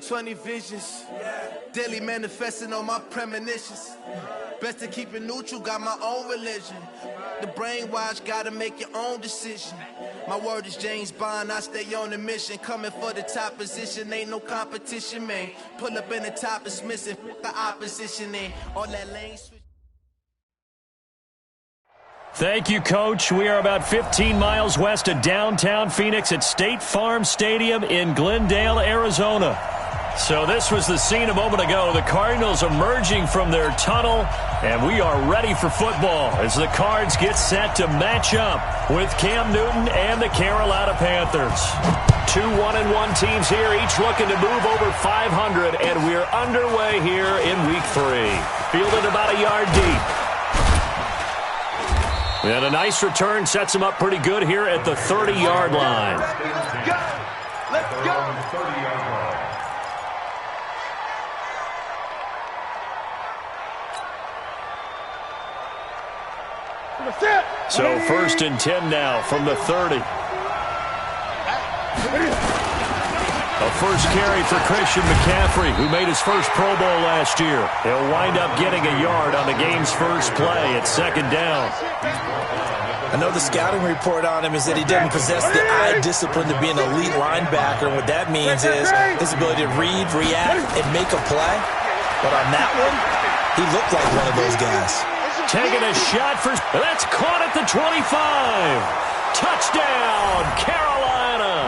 20/20 visions. Daily manifesting on my premonitions. Best to keep it neutral, got my own religion. The brainwash, gotta make your own decision. My word is James Bond, I stay on the mission. Coming for the top position, ain't no competition, man. Pull up in the top, it's missing, the opposition in. All that lane switch. Thank you, Coach. We are about 15 miles west of downtown Phoenix at State Farm Stadium in Glendale, Arizona. So this was the scene a moment ago. The Cardinals emerging from their tunnel, and we are ready for football as the Cards get set to match up with Cam Newton and the Carolina Panthers. Two 1-1 teams here, each looking to move over 500, and we're underway here in Week 3. Fielded about a yard deep. And a nice return sets him up pretty good here at the 30-yard line. Let's go! Let's go! 30-yard line. So 1st and 10 now from the 30. A first carry for Christian McCaffrey, who made his first Pro Bowl last year. He'll wind up getting a yard on the game's first play at 2nd down. I know the scouting report on him is that he didn't possess the eye discipline to be an elite linebacker. And what that means is his ability to read, react, and make a play. But on that one, he looked like one of those guys. Taking a shot for... That's caught at the 25. Touchdown, Carolina.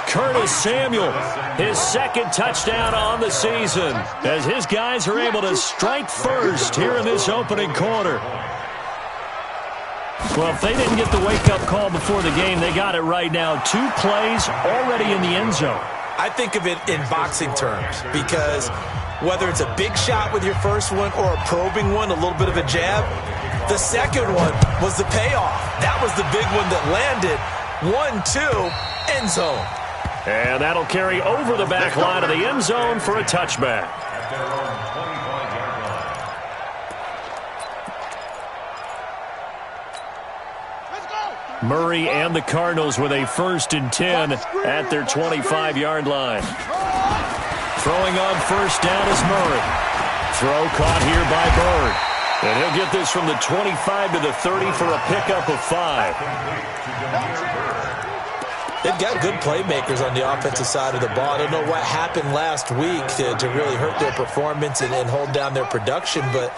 Curtis Samuel, his 2nd touchdown on the season, as his guys are able to strike first here in this opening quarter. Well, if they didn't get the wake-up call before the game, they got it right now. 2 plays already in the end zone. I think of it in boxing terms because whether it's a big shot with your first one or a probing one, a little bit of a jab, the second one was the payoff. That was the big one that landed. 1-2, end zone. And that'll carry over the back line of the end zone for a touchback. Murray and the Cardinals with a 1st and 10 at their 25-yard line. Throwing on 1st down is Murray. Throw caught here by Bird. And he'll get this from the 25 to the 30 for a pickup of 5. They've got good playmakers on the offensive side of the ball. I don't know what happened last week to really hurt their performance and hold down their production, but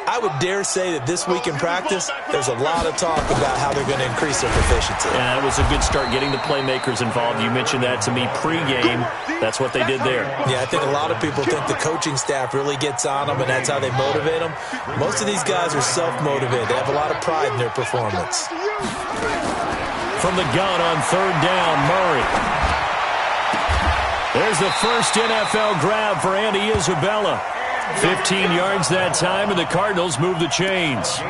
I would dare say that this week in practice, there's a lot of talk about how they're going to increase their proficiency. Yeah, that was a good start getting the playmakers involved. You mentioned that to me pregame. That's what they did there. Yeah, I think a lot of people think the coaching staff really gets on them, and that's how they motivate them. Most of these guys are self-motivated. They have a lot of pride in their performance. From the gun on 3rd down, Murray. There's the first NFL grab for Andy Isabella. 15 yards that time, and the Cardinals move the chains.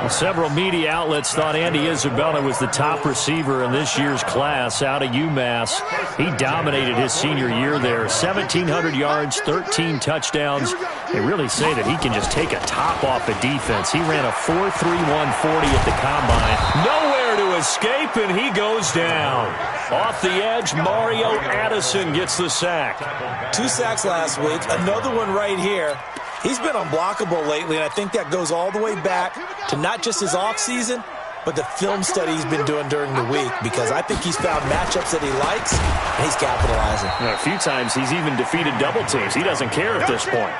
Well, several media outlets thought Andy Isabella was the top receiver in this year's class out of UMass. He dominated his senior year there. 1,700 yards, 13 touchdowns. They really say that he can just take a top off the defense. He ran a 4.31 40 at the combine. Nowhere to escape, and he goes down. Off the edge, Mario Addison gets the sack. 2 sacks last week, another one right here. He's been unblockable lately, and I think that goes all the way back to not just his offseason, but the film study he's been doing during the week, because I think he's found matchups that he likes, and he's capitalizing. A few times he's even defeated double teams. He doesn't care at this point.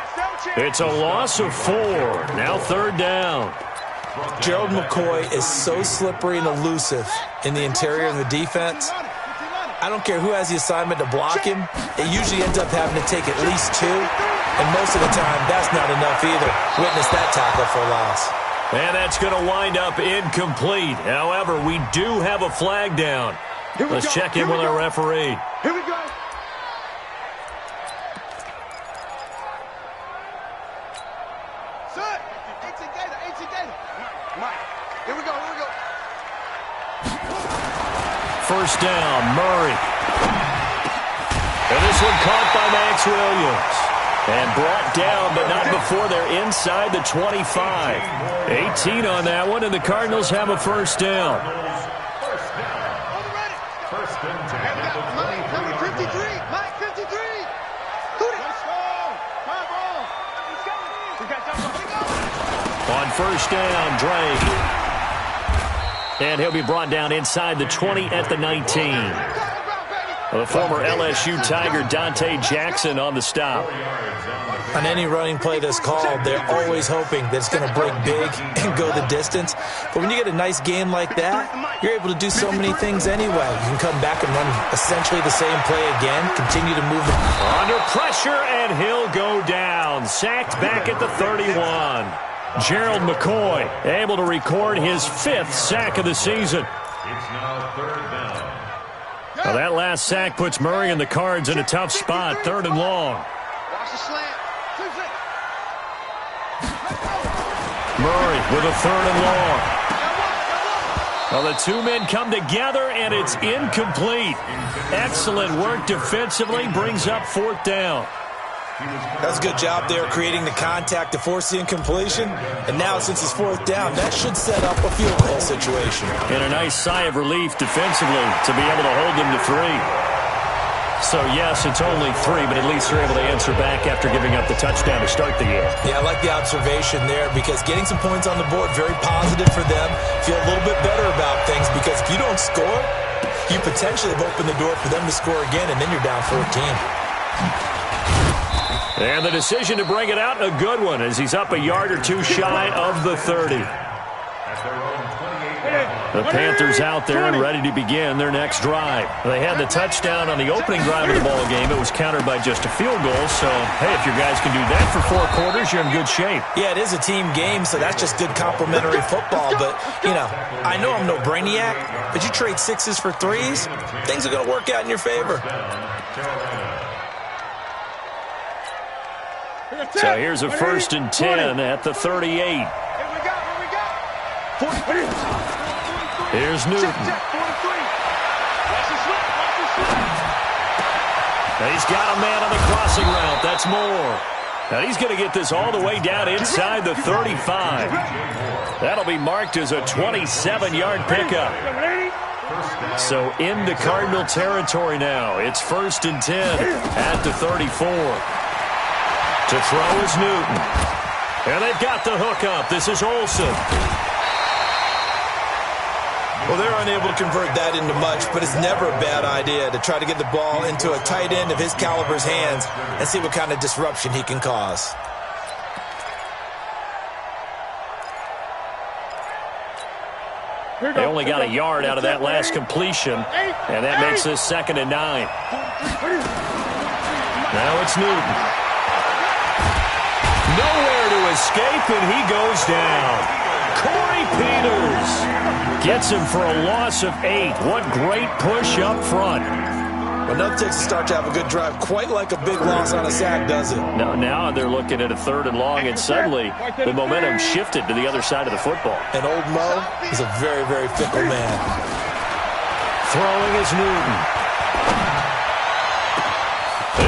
It's a loss of 4. Now 3rd down. Gerald McCoy is so slippery and elusive in the interior of the defense. I don't care who has the assignment to block him. It usually ends up having to take at least 2. And most of the time, that's not enough either. Witness that tackle for loss. And that's going to wind up incomplete. However, we do have a flag down. Let's check in with our referee. Here we go. Son, 18 Gator. Mike, here we go. 1st down, Murray. And this one caught by Max Williams. And brought down, but not before they're inside the 25. 18 on that one, and the Cardinals have a 1st down. First and 10. Number 53. Mike, 53. first down. Drake. And he'll be brought down inside the 20 at the 19. The former LSU Tiger Dante Jackson on the stop. On any running play that's called, they're always hoping that it's going to break big and go the distance. But when you get a nice game like that, you're able to do so many things anyway. You can come back and run essentially the same play again, continue to move. Under pressure, and he'll go down. Sacked back at the 31. Gerald McCoy able to record his 5th sack of the season. It's now 3rd down. Well, that last sack puts Murray and the Cards in a tough spot, 3rd and long. Watch the slant. Murray with a 3rd and long. Well, the two men come together, and it's incomplete. Excellent work defensively, brings up 4th down. That's a good job there creating the contact to force the incompletion. And now, since it's 4th down, that should set up a field goal situation. And a nice sigh of relief defensively to be able to hold them to 3. So, yes, it's only 3, but at least they're able to answer back after giving up the touchdown to start the game. Yeah, I like the observation there because getting some points on the board, very positive for them. Feel a little bit better about things because if you don't score, you potentially have opened the door for them to score again, and then you're down 14. And the decision to bring it out, a good one, as he's up a yard or two shy of the 30. The Panthers out there and ready to begin their next drive. They had the touchdown on the opening drive of the ball game. It was countered by just a field goal. So, hey, if your guys can do that for 4 quarters, you're in good shape. Yeah, it is a team game, so that's just good complementary football. But, you know, I know I'm no brainiac, but you trade 6s for 3s, things are going to work out in your favor. So here's a 1st and 10 at the 38. Here's Newton. He's got a man on the crossing route. That's Moore. Now he's going to get this all the way down inside the 35. That'll be marked as a 27-yard pickup. So into Cardinal territory now. It's 1st and 10 at the 34. To throw is Newton. And they've got the hook up. This is Olsen. Well, they're unable to convert that into much, but it's never a bad idea to try to get the ball into a tight end of his caliber's hands and see what kind of disruption he can cause. They only got a yard out of that last completion, and that makes this 2nd and 9. Now it's Newton. Nowhere to escape, and he goes down. Corey Peters gets him for a loss of 8. What great push up front. Well, nothing takes a start to have a good drive quite like a big loss on a sack, does it? Now they're looking at a 3rd and long, and suddenly the momentum shifted to the other side of the football. And old Mo is a very, very fickle man. Throwing is Newton.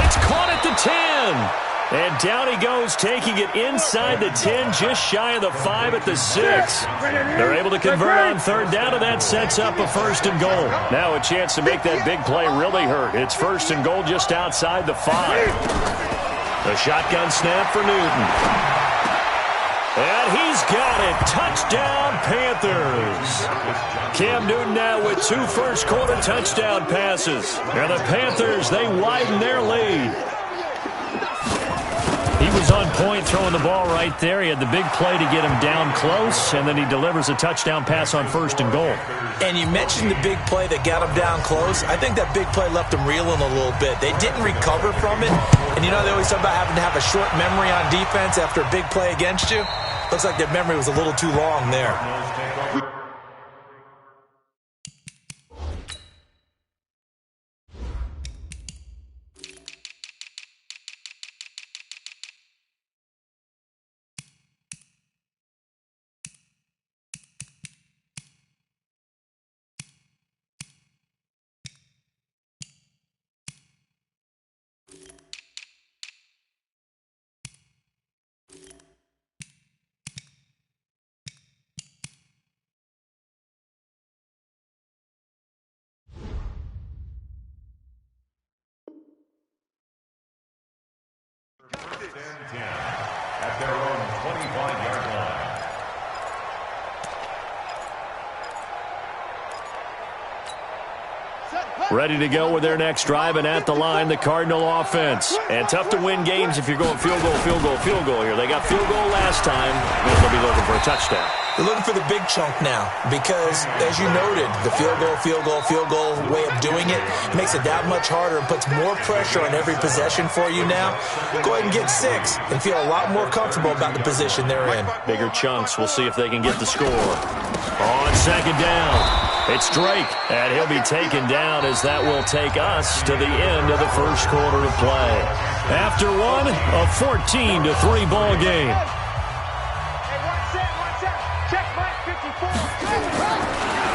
It's caught at the 10. And down he goes, taking it inside the 10, just shy of the 5 at the 6. They're able to convert on 3rd down, and that sets up a 1st and goal. Now a chance to make that big play really hurt. It's 1st and goal just outside the 5. The shotgun snap for Newton. And he's got it. Touchdown, Panthers. Cam Newton now with 2 first-quarter touchdown passes. And the Panthers, they widen their lead. He was on point throwing the ball right there. He had the big play to get him down close, and then he delivers a touchdown pass on 1st and goal. And you mentioned the big play that got him down close. I think that big play left him reeling a little bit. They didn't recover from it. And you know, they always talk about having to have a short memory on defense after a big play against you. Looks like their memory was a little too long there. At their own 25-yard line. ready to go with their next drive, and at the line, the Cardinal offense. And tough to win games if you're going field goal, field goal, field goal here. They got field goal last time. They'll be looking for a touchdown. They're looking for the big chunk now because, as you noted, the field goal way of doing it makes it that much harder and puts more pressure on every possession for you now. Go ahead and get 6 and feel a lot more comfortable about the position they're in. Bigger chunks. We'll see if they can get the score. On second down, it's Drake, and he'll be taken down as that will take us to the end of the first quarter of play. After one, a 14-3 ball game.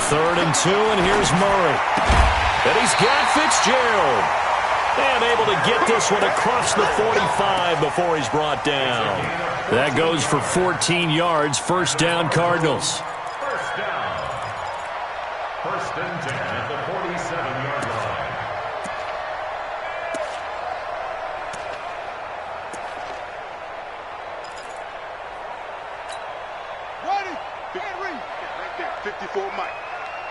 Third and 2, and here's Murray. And he's got Fitzgerald. And able to get this one across the 45 before he's brought down. That goes for 14 yards. First down, Cardinals. First down. First and 10 at the 47-yard line. Ready? Henry. Right there. 54 Mike.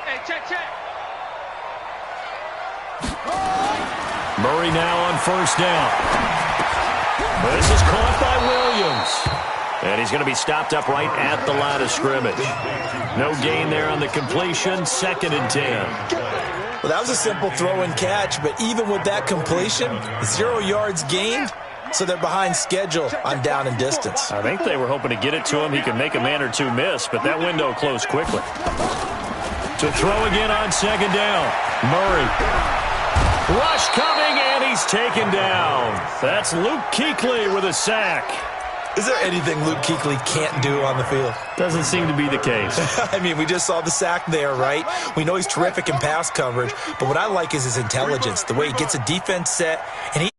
Hey, check. Murray now on first down. This is caught by Williams. And he's going to be stopped up right at the line of scrimmage. No gain there on the completion. Second and 10. Well, that was a simple throw and catch, but even with that completion, 0 yards gained, so they're behind schedule on down and distance. I think they were hoping to get it to him. He could make a man or two miss, but that window closed quickly. To throw again on second down. Murray. Rush coming, and he's taken down. That's Luke Kuechly with a sack. Is there anything Luke Kuechly can't do on the field? Doesn't seem to be the case. I mean, we just saw the sack there, right? We know he's terrific in pass coverage, but what I like is his intelligence, the way he gets a defense set, and he